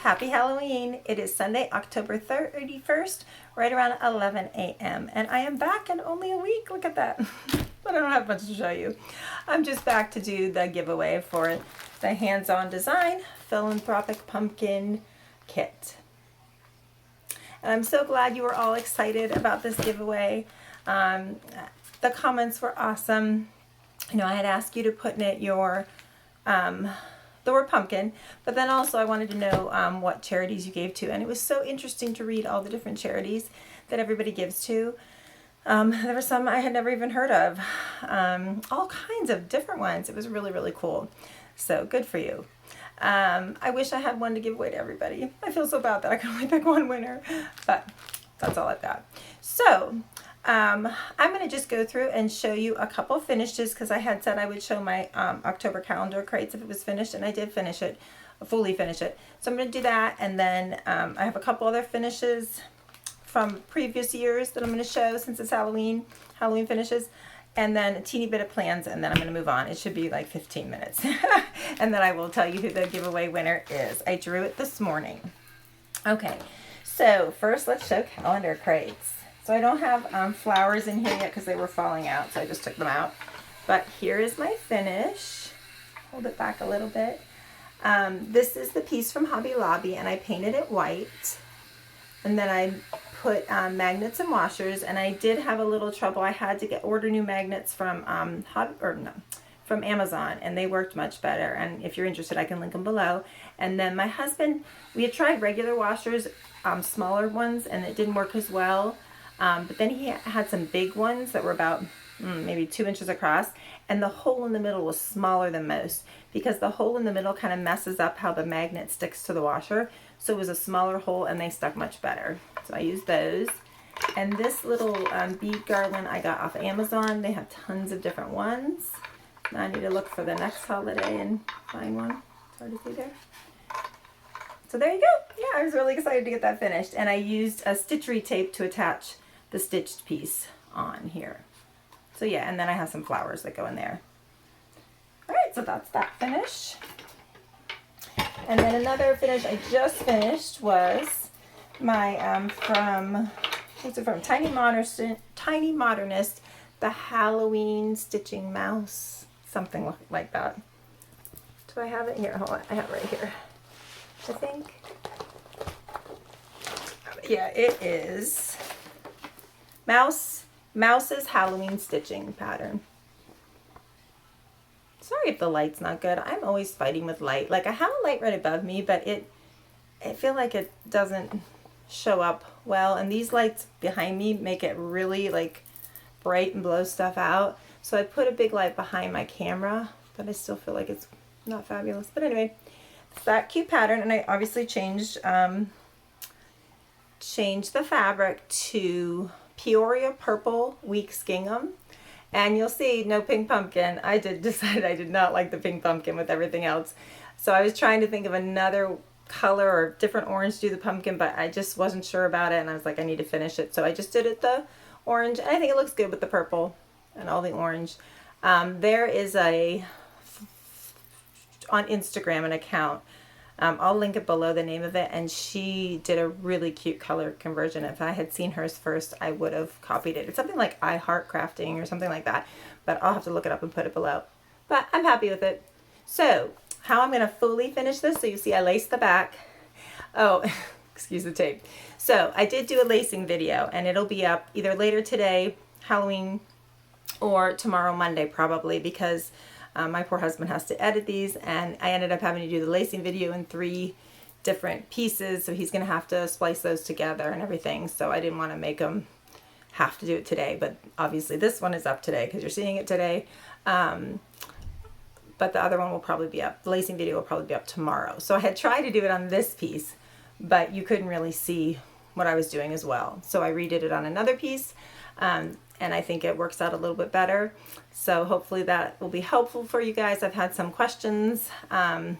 Happy Halloween. It is Sunday, October 31st, right around 11 a.m. And I am back in only a week. Look at that. But I don't have much to show you. I'm just back to do the giveaway for the hands-on design Philanthropic pumpkin kit. And I'm so glad you were all excited about this giveaway. The comments were awesome. You know, I had asked you to put in it your the word pumpkin, but then also I wanted to know what charities you gave to, and it was so interesting to read all the different charities that everybody gives to. There were some I had never even heard of, all kinds of different ones. It was really, really cool. So good for you. I wish I had one to give away to everybody. I feel so bad that I can only pick one winner, but that's all I've got. So I'm going to just go through and show you a couple finishes because I had said I would show my October calendar crates if it was finished, and I did finish it, fully finish it. So I'm going to do that, and then I have a couple other finishes from previous years that I'm going to show since it's Halloween finishes, and then a teeny bit of plans, and then I'm going to move on. It should be like 15 minutes, and then I will tell you who the giveaway winner is. I drew it this morning. Okay, so first let's show calendar crates. So I don't have flowers in here yet because they were falling out, so I just took them out. But here is my finish. Hold it back a little bit. This is the piece from Hobby Lobby, and I painted it white. And then I put magnets and washers, and I did have a little trouble. I had to order new magnets from from Amazon, and they worked much better. And if you're interested, I can link them below. And then my husband, we had tried regular washers, smaller ones, and it didn't work as well. But then he had some big ones that were about maybe 2 inches across, and the hole in the middle was smaller than most because the hole in the middle kind of messes up how the magnet sticks to the washer. So it was a smaller hole, and they stuck much better. So I used those. And this little bead garland I got off Amazon. They have tons of different ones. Now I need to look for the next holiday and find one. It's hard to see there. So there you go. Yeah, I was really excited to get that finished. And I used a stitchery tape to attach the stitched piece on here. So yeah, and then I have some flowers that go in there. All right, so that's that finish. And then another finish I just finished was my what's it from? Tiny Modernist, the Halloween stitching mouse, something like that. Do I have it here? Hold on, I have it right here. I think. Yeah, it is Mouse's Halloween stitching pattern. Sorry if the light's not good. I'm always fighting with light. Like, I have a light right above me, but I feel like it doesn't show up well. And these lights behind me make it really like bright and blow stuff out. So I put a big light behind my camera, but I still feel like it's not fabulous. But anyway, it's that cute pattern, and I obviously changed the fabric to Peoria Purple Weeks Gingham. And you'll see no pink pumpkin. I did decide I did not like the pink pumpkin with everything else. So I was trying to think of another color or different orange to do the pumpkin, but I just wasn't sure about it, and I was like, I need to finish it. So I just did it the orange, and I think it looks good with the purple and all the orange. There is on Instagram an account. I'll link it below, the name of it, and she did a really cute color conversion. If I had seen hers first, I would have copied it. It's something like I Heart Crafting or something like that, but I'll have to look it up and put it below. But I'm happy with it. So how I'm going to fully finish this, so you see I laced the back. Oh, excuse the tape. So I did do a lacing video, and it'll be up either later today, Halloween, or tomorrow, Monday, probably, because my poor husband has to edit these, and I ended up having to do the lacing video in 3 different pieces, so he's going to have to splice those together and everything, so I didn't want to make him have to do it today, but obviously this one is up today because you're seeing it today, but the other one will probably be up. The lacing video will probably be up tomorrow. So I had tried to do it on this piece, but you couldn't really see what I was doing as well, so I redid it on another piece, and I think it works out a little bit better. So hopefully that will be helpful for you guys. I've had some questions. You know,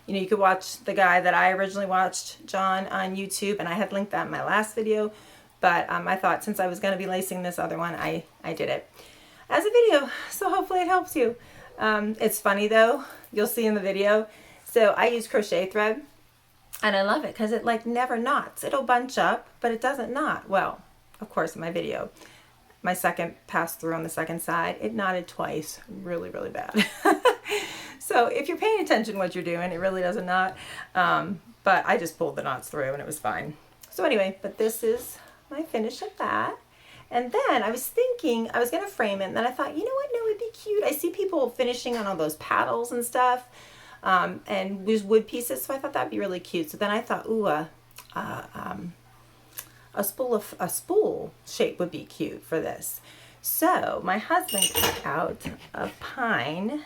you could watch the guy that I originally watched, John, on YouTube, and I had linked that in my last video. But I thought since I was going to be lacing this other one, I did it as a video. So hopefully it helps you. It's funny though, you'll see in the video. So I use crochet thread, And I love it because it like never knots. It'll bunch up, but it doesn't knot. Well, of course, in my video, my second pass through on the second side, it knotted twice, really, really bad. So if you're paying attention to what you're doing, it really doesn't knot. But I just pulled the knots through and it was fine. So anyway, but this is my finish of that. And then I was thinking I was going to frame it. And then I thought, you know what? No, it'd be cute. I see people finishing on all those paddles and stuff. And there's wood pieces. So I thought that'd be really cute. So then I thought, ooh, a spool shape would be cute for this. So my husband cut out a pine,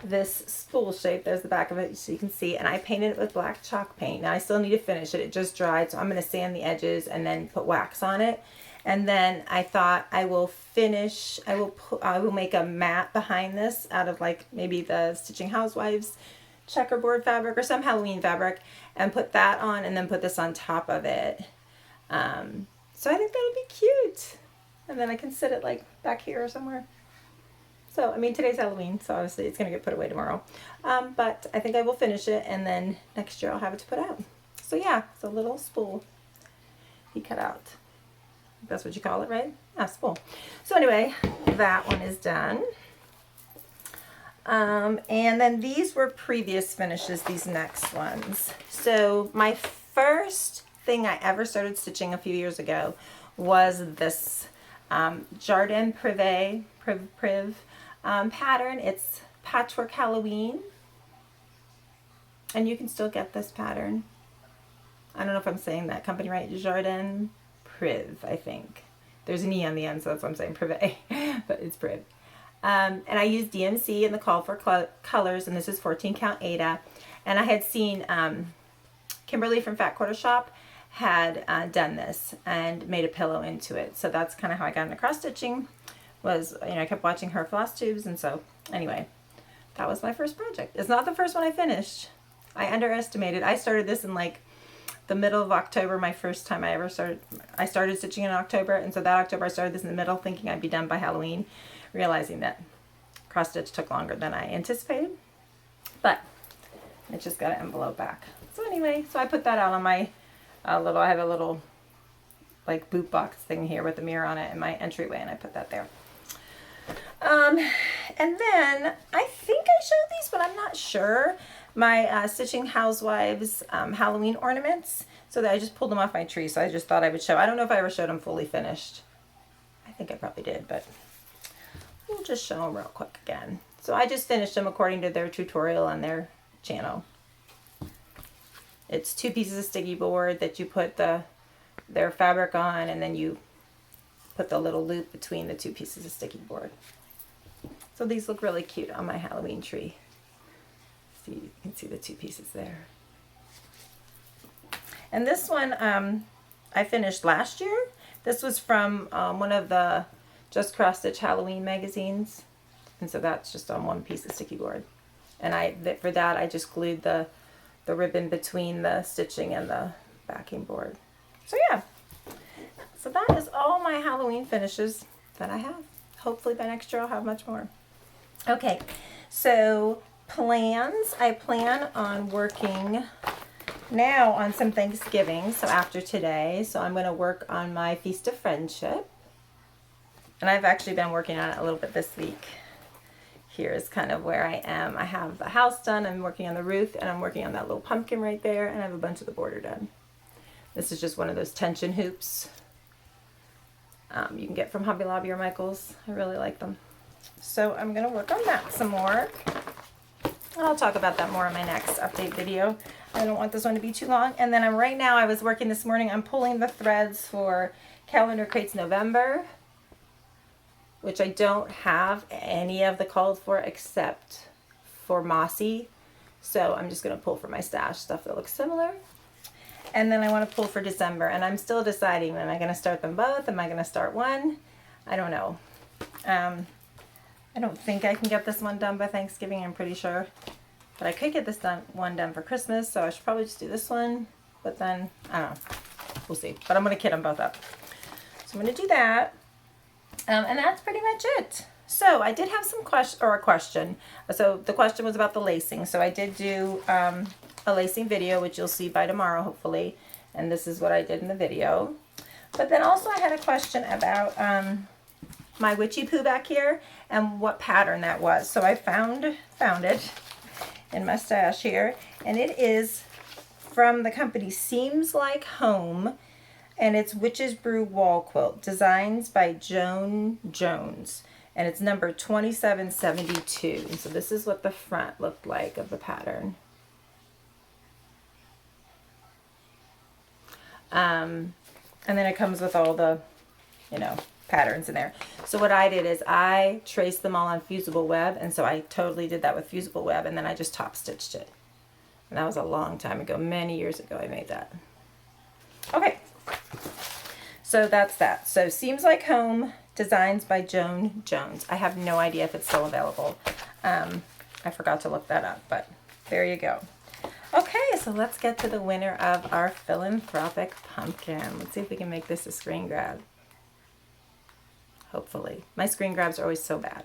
this spool shape. There's the back of it so you can see, and I painted it with black chalk paint. Now I still need to finish it. It just dried, so I'm going to sand the edges and then put wax on it. And then I thought I will finish, I will make a mat behind this out of like maybe the Stitching Housewives checkerboard fabric or some Halloween fabric, and put that on and then put this on top of it. So I think that'll be cute. And then I can sit it like back here or somewhere. So, I mean, today's Halloween, so obviously it's going to get put away tomorrow. But I think I will finish it, and then next year I'll have it to put out. So yeah, it's a little spool he cut out. That's what you call it, right? Ah, spool. So anyway, that one is done. And then these were previous finishes, these next ones. So my first thing I ever started stitching a few years ago was this Jardin Priv pattern. It's Patchwork Halloween, and you can still get this pattern. I don't know if I'm saying that company right. Jardin Priv, I think. There's an E on the end, so that's what I'm saying, Privé, but it's Priv. And I used DMC in the call for colors, and this is 14 count Aida. And I had seen Kimberly from Fat Quarter Shop had done this and made a pillow into it. So that's kind of how I got into cross stitching. Was, you know, I kept watching her floss tubes, and so anyway, that was my first project. It's not the first one I finished. I underestimated. I started this in like the middle of October, my first time I ever started. I started stitching in October, and so that October I started this in the middle, thinking I'd be done by Halloween, realizing that cross stitch took longer than I anticipated, but it just got an envelope back. So anyway, so I put that out on my I have a little like boot box thing here with a mirror on it in my entryway, and I put that there. And then I think I showed these, but I'm not sure. My Stitching Housewives Halloween ornaments. So that I just pulled them off my tree, so I just thought I would show. I don't know if I ever showed them fully finished. I think I probably did, but we'll just show them real quick again. So I just finished them according to their tutorial on their channel. It's 2 pieces of sticky board that you put their fabric on, and then you put the little loop between the 2 pieces of sticky board. So these look really cute on my Halloween tree. See, you can see the 2 pieces there. And this one I finished last year. This was from one of the Just Cross Stitch Halloween magazines, and so that's just on 1 piece of sticky board. And for that I just glued the ribbon between the stitching and the backing board. So yeah, so that is all my Halloween finishes that I have. Hopefully by next year I'll have much more. Okay, so plans. I plan on working now on some Thanksgiving, so after today. So I'm going to work on my Feast of Friendship. And I've actually been working on it a little bit this week. Here is kind of where I am. I have the house done, I'm working on the roof, and I'm working on that little pumpkin right there, and I have a bunch of the border done. This is just one of those tension hoops you can get from Hobby Lobby or Michaels. I really like them. So I'm going to work on that some more. And I'll talk about that more in my next update video. I don't want this one to be too long. And then right now, I was working this morning, I'm pulling the threads for Calendar Crates November, which I don't have any of the called for except for Mossy. So I'm just going to pull for my stash stuff that looks similar. And then I want to pull for December, and I'm still deciding, am I going to start them both? Am I going to start one? I don't know. I don't think I can get this one done by Thanksgiving, I'm pretty sure. But I could get this one done for Christmas, so I should probably just do this one. But then, I don't know. We'll see. But I'm going to kit them both up. So I'm going to do that. And that's pretty much it. So I did have some question. So the question was about the lacing. So I did do a lacing video, which you'll see by tomorrow, hopefully. And this is what I did in the video. But then also I had a question about my witchy poo back here and what pattern that was. So I found it in my stash here, and it is from the company Seems Like Home, and it's Witch's Brew Wall Quilt, designs by Joan Jones, and it's number 2772. And so this is what the front looked like of the pattern. And then it comes with all the, you know, patterns in there. So what I did is I traced them all on fusible web, and so I totally did that with fusible web, and then I just top stitched it. And that was a long time ago, many years ago I made that. Okay, so that's that. So Seems Like Home, designs by Joan Jones. I have no idea if it's still available. I forgot to look that up, but there you go. Okay, so let's get to the winner of our Philanthropic pumpkin. Let's see if we can make this a screen grab. Hopefully. My screen grabs are always so bad.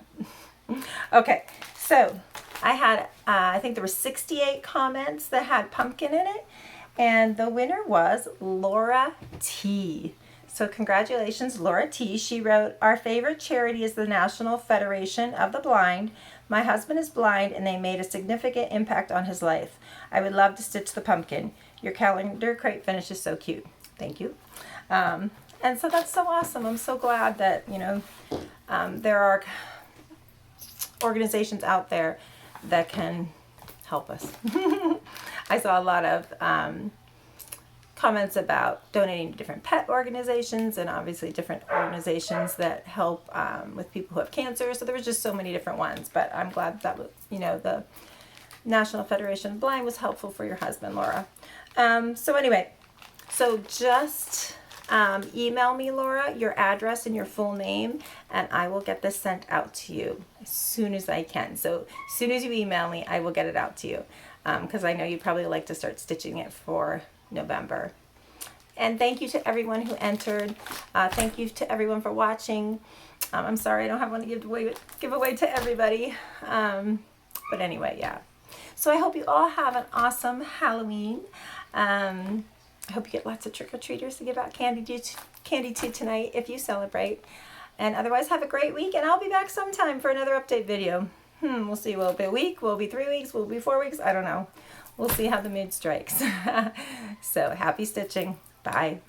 Okay, so I had, I think there were 68 comments that had pumpkin in it, and the winner was Laura T. So congratulations, Laura T. She wrote, "Our favorite charity is the National Federation of the Blind. My husband is blind and they made a significant impact on his life. I would love to stitch the pumpkin. Your calendar crate finish is so cute." Thank you. And so that's so awesome. I'm so glad that, you know, there are organizations out there that can help us. I saw a lot of comments about donating to different pet organizations, and obviously different organizations that help with people who have cancer. So there was just so many different ones, but I'm glad that, you know, the National Federation of Blind was helpful for your husband, Laura. So anyway, so just email me, Laura, your address and your full name, and I will get this sent out to you as soon as I can. So as soon as you email me, I will get it out to you, because I know you'd probably like to start stitching it for November. And thank you to everyone who entered. Thank you to everyone for watching. I'm sorry I don't have one to give away to everybody. But anyway, yeah. So I hope you all have an awesome Halloween. I hope you get lots of trick-or-treaters to give out candy to tonight if you celebrate. And otherwise, have a great week, and I'll be back sometime for another update video. We'll see. Will it be a week? Will it be 3 weeks? Will it be 4 weeks? I don't know. We'll see how the mood strikes. So happy stitching. Bye.